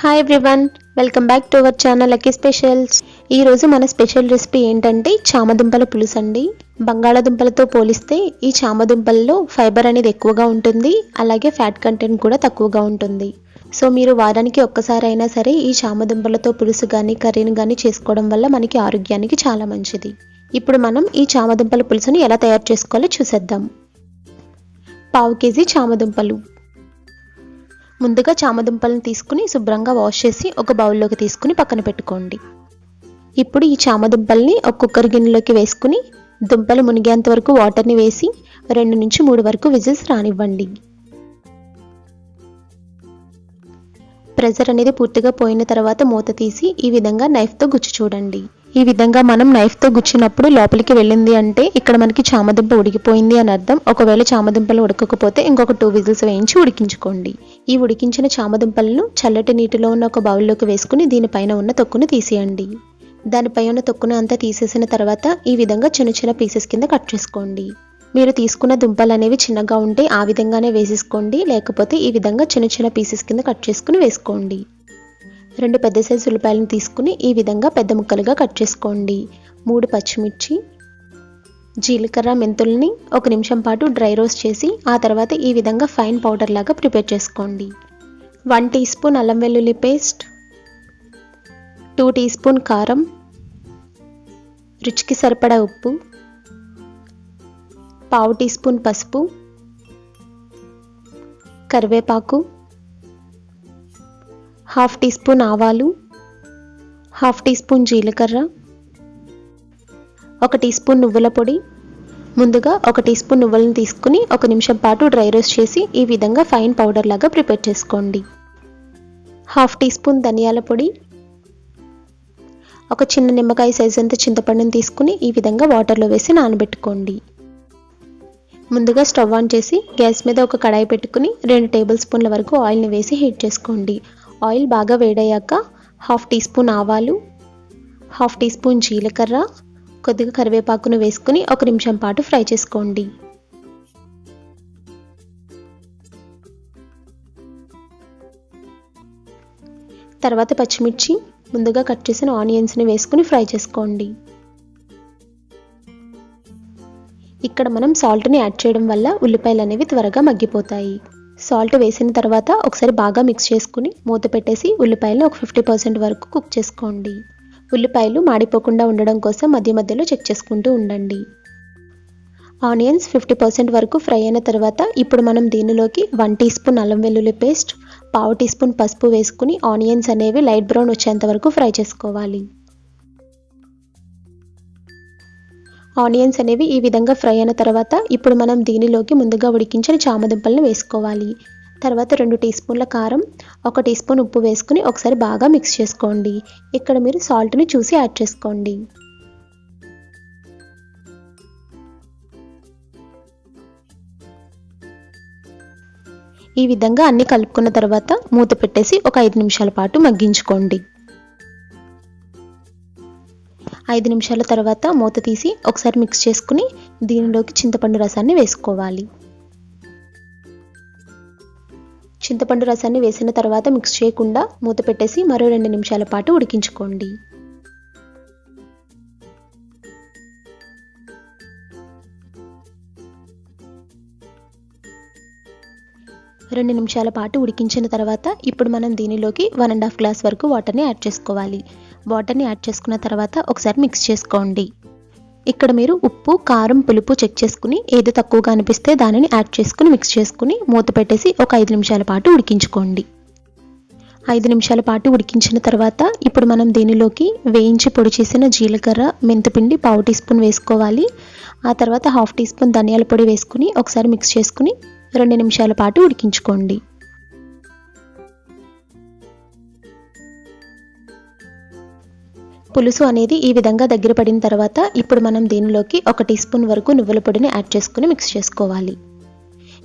Hi everyone, welcome back to our channel lucky specials. ఈరోజు మన special recipe ఏంటంటే చామదుంపల పులుసు అండి. బంగాళాదుంపలతో పోలిస్తే ఈ చామదుంపల్లో ఫైబర్ అనేది ఎక్కువగా ఉంటుంది, అలాగే ఫ్యాట్ కంటెంట్ కూడా తక్కువగా ఉంటుంది. సో మీరు వారానికి ఒక్కసారి అయినా సరే ఈ చామదుంపలతో పులుసు కానీ కర్రీని కానీ చేసుకోవడం వల్ల మనకి ఆరోగ్యానికి చాలా మంచిది. ఇప్పుడు మనం ఈ చామదుంపల పులుసుని ఎలా తయారు చేసుకోవాలో చూసేద్దాం. 1/2 కేజీ చామదుంపలు. ముందుగా చామదుంపలను తీసుకుని శుభ్రంగా వాష్ చేసి ఒక బౌల్లోకి తీసుకుని పక్కన పెట్టుకోండి. ఇప్పుడు ఈ చామదుంపల్ని ఒక కుక్కర్ గిన్నెలోకి వేసుకుని దుంపలు మునిగేంత వరకు వాటర్ని వేసి 2 నుంచి 3 వరకు విజిల్స్ రానివ్వండి. ప్రెషర్ అనేది పూర్తిగా పోయిన తర్వాత మూత తీసి ఈ విధంగా నైఫ్తో గుచ్చి చూడండి. ఈ విధంగా మనం నైఫ్తో గుచ్చినప్పుడు లోపలికి వెళ్ళింది అంటే ఇక్కడ మనకి చామదుంప ఉడికిపోయింది అని అర్థం. ఒకవేళ చామదుంపలు ఉడకకపోతే ఇంకొక 2 విజిల్స్ వేయించి ఉడికించుకోండి. ఈ ఉడికించిన చామదుంపలను చల్లటి నీటిలో ఉన్న ఒక బౌల్లోకి వేసుకుని దీనిపైన ఉన్న తొక్కును తీసేయండి. దానిపై ఉన్న తొక్కును అంతా తీసేసిన తర్వాత ఈ విధంగా చిన్న చిన్న పీసెస్ కింద కట్ చేసుకోండి. మీరు తీసుకున్న దుంపలు అనేవి చిన్నగా ఉంటే ఆ విధంగానే వేసేసుకోండి, లేకపోతే ఈ విధంగా చిన్న చిన్న పీసెస్ కింద కట్ చేసుకుని వేసుకోండి. 2 పెద్ద సైజు ఉల్లిపాయలను తీసుకుని ఈ విధంగా పెద్ద ముక్కలుగా కట్ చేసుకోండి. 3 పచ్చిమిర్చి, జీలకర్ర, మెంతుల్ని 1 నిమిషం పాటు డ్రై రోస్ట్ చేసి ఆ తర్వాత ఈ విధంగా ఫైన్ పౌడర్ లాగా ప్రిపేర్ చేసుకోండి. 1 టీ స్పూన్ అల్లం వెల్లుల్లి పేస్ట్, 2 టీ స్పూన్ కారం, రుచికి సరిపడా ఉప్పు, 1/2 టీ స్పూన్ పసుపు, కరివేపాకు, 1/2 టీ స్పూన్ ఆవాలు, 1/2 టీ స్పూన్ జీలకర్ర, 1 టీ స్పూన్ నువ్వుల పొడి. ముందుగా 1 టీ స్పూన్ నువ్వులను తీసుకుని 1 నిమిషం పాటు డ్రై రోస్ట్ చేసి ఈ విధంగా ఫైన్ పౌడర్ లాగా ప్రిపేర్ చేసుకోండి. 1/2 టీ స్పూన్ ధనియాల పొడి, ఒక చిన్న నిమ్మకాయ సైజ్ అంత చింతపండుని తీసుకుని ఈ విధంగా వాటర్లో వేసి నానబెట్టుకోండి. ముందుగా స్టవ్ ఆన్ చేసి గ్యాస్ మీద ఒక కడాయి పెట్టుకుని 2 టేబుల్ స్పూన్ల వరకు ఆయిల్ని వేసి హీట్ చేసుకోండి. ఆయిల్ బాగా వేడయ్యాక 1/2 టీ స్పూన్ ఆవాలు, 1/2 టీ స్పూన్ జీలకర్ర, కొద్దిగా కరివేపాకును వేసుకుని 1 నిమిషం పాటు ఫ్రై చేసుకోండి. తర్వాత పచ్చిమిర్చి, ముందుగా కట్ చేసిన ఆనియన్స్ని వేసుకుని ఫ్రై చేసుకోండి. ఇక్కడ మనం సాల్ట్ని యాడ్ చేయడం వల్ల ఉల్లిపాయలు అనేవి త్వరగా మగ్గిపోతాయి. సాల్ట్ వేసిన తర్వాత ఒకసారి బాగా మిక్స్ చేసుకుని మూత పెట్టేసి ఉల్లిపాయలు ఒక 50% వరకు కుక్ చేసుకోండి. ఉల్లిపాయలు మాడిపోకుండా ఉండడం కోసం మధ్య మధ్యలో చెక్ చేసుకుంటూ ఉండండి. ఆనియన్స్ 50% వరకు ఫ్రై అయిన తర్వాత ఇప్పుడు మనం దీనిలోకి 1 టీ స్పూన్ అల్లం వెల్లుల్లి పేస్ట్, 1/2 టీ స్పూన్ పసుపు వేసుకుని ఆనియన్స్ అనేవి లైట్ బ్రౌన్ వచ్చేంత వరకు ఫ్రై చేసుకోవాలి. ఆనియన్స్ అనేవి ఈ విధంగా ఫ్రై అయిన తర్వాత ఇప్పుడు మనం దీనిలోకి ముందుగా ఉడికించిన చామదుంపలను వేసుకోవాలి. తర్వాత 2 టీ స్పూన్ల కారం, 1 టీ స్పూన్ ఉప్పు వేసుకుని ఒకసారి బాగా మిక్స్ చేసుకోండి. ఇక్కడ మీరు సాల్ట్ని చూసి యాడ్ చేసుకోండి. ఈ విధంగా అన్ని కలుపుకున్న తర్వాత మూత పెట్టేసి ఒక 5 నిమిషాల పాటు మగ్గించుకోండి. 5 నిమిషాల తర్వాత మూత తీసి ఒకసారి మిక్స్ చేసుకుని దీనిలోకి చింతపండు రసాన్ని వేసుకోవాలి. చింతపండు రసాన్ని వేసిన తర్వాత మిక్స్ చేయకుండా మూత పెట్టేసి మరో 2 నిమిషాల పాటు ఉడికించుకోండి. రెండు నిమిషాల పాటు ఉడికించిన తర్వాత ఇప్పుడు మనం దీనిలోకి 1.5 గ్లాస్ వరకు వాటర్ని యాడ్ చేసుకోవాలి. వాటర్ని యాడ్ చేసుకున్న తర్వాత ఒకసారి మిక్స్ చేసుకోండి. ఇక్కడ మీరు ఉప్పు, కారం, పులుపు చెక్ చేసుకుని ఏది తక్కువగా అనిపిస్తే దానిని యాడ్ చేసుకుని మిక్స్ చేసుకుని మూత పెట్టేసి ఒక 5 నిమిషాల పాటు ఉడికించుకోండి. 5 నిమిషాల పాటు ఉడికించిన తర్వాత ఇప్పుడు మనం దీనిలోకి వేయించి పొడి చేసిన జీలకర్ర, మెంతిపిండి 1/2 టీ స్పూన్ వేసుకోవాలి. ఆ తర్వాత 1/2 టీ స్పూన్ ధనియాల పొడి వేసుకుని ఒకసారి మిక్స్ చేసుకుని 2 నిమిషాల పాటు ఉడికించుకోండి. పులుసు అనేది ఈ విధంగా దగ్గర పడిన తర్వాత ఇప్పుడు మనం దీనిలోకి 1 టీ స్పూన్ వరకు నువ్వుల పొడిని యాడ్ చేసుకుని మిక్స్ చేసుకోవాలి.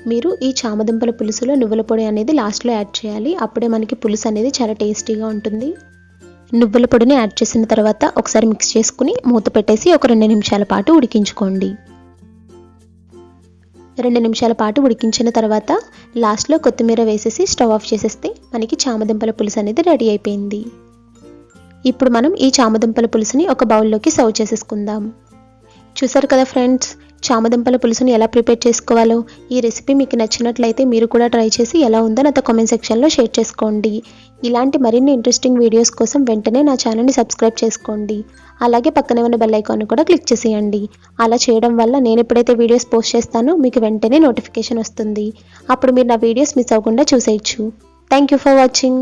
మీరు ఈ చామదుంపల పులుసులో నువ్వుల పొడి అనేది లాస్ట్లో యాడ్ చేయాలి. అప్పుడే మనకి పులుసు అనేది చాలా టేస్టీగా ఉంటుంది. నువ్వుల పొడిని యాడ్ చేసిన తర్వాత ఒకసారి మిక్స్ చేసుకుని మూత పెట్టేసి ఒక 2 నిమిషాల పాటు ఉడికించుకోండి. 2 నిమిషాల పాటు ఉడికించిన తర్వాత లాస్ట్లో కొత్తిమీర వేసేసి స్టవ్ ఆఫ్ చేసేస్తే మనకి చామదుంపల పులుసు అనేది రెడీ అయిపోయింది. ఇప్పుడు మనం ఈ చామదుంపల పులుసుని ఒక బౌల్లోకి సర్వ్ చేసేసుకుందాం. చూసారు కదా ఫ్రెండ్స్, చామదుంపల పులుసుని ఎలా ప్రిపేర్ చేసుకోవాలో. ఈ రెసిపీ మీకు నచ్చినట్లయితే మీరు కూడా ట్రై చేసి ఎలా ఉందో నాతో కామెంట్ సెక్షన్లో షేర్ చేసుకోండి. ఇలాంటి మరిన్ని ఇంట్రెస్టింగ్ వీడియోస్ కోసం వెంటనే నా ఛానల్ని సబ్స్క్రైబ్ చేసుకోండి. అలాగే పక్కనే ఉన్న బెల్ ఐకాన్ కూడా క్లిక్ చేసేయండి. అలా చేయడం వల్ల నేను ఎప్పుడైతే వీడియోస్ పోస్ట్ చేస్తానో మీకు వెంటనే నోటిఫికేషన్ వస్తుంది. అప్పుడు మీరు నా వీడియోస్ మిస్ అవ్వకుండా చూసేయచ్చు. Thank you for watching.